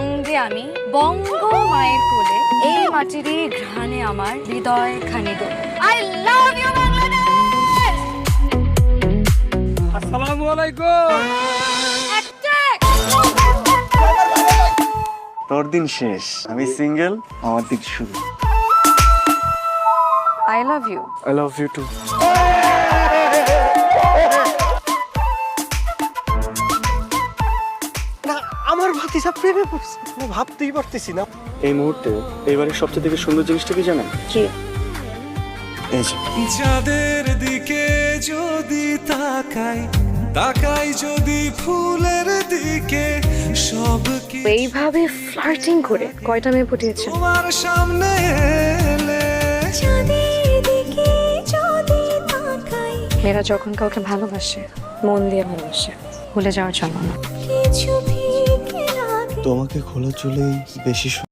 বঙ্গে আমি বঙ্গ মায়ের কোলে এই মাটিরই ঘ্রাণে আমার হৃদয় খানি দোলে। I love you Bangladesh. আসসালামু আলাইকুম। তোর দিন শেষ, আমি সিঙ্গেল, আমার দিন শুরু। I love you. I love you too. না, আমার ভাতিজা প্রেমে পড়ছে, আমি ভাবতেই পারতেছি না। এই মুহূর্তে এইবারের সবচেয়ে থেকে সুন্দর জিনিসটা কি জানেন? কি? এই যে যাদের দিকে যদি তাকাই যদি ফুলের দিকে সব কি এইভাবে ফ্লার্টিং করে কয়টা মেয়ে পটিয়েছে? তোমার সামনে এলে মেয়েরা যখন কাউকে ভালোবাসে মন দিয়ে ভালোবাসে, ভুলে যাওয়ার জন্য না। তোমাকে খোলা চুলেই বেশি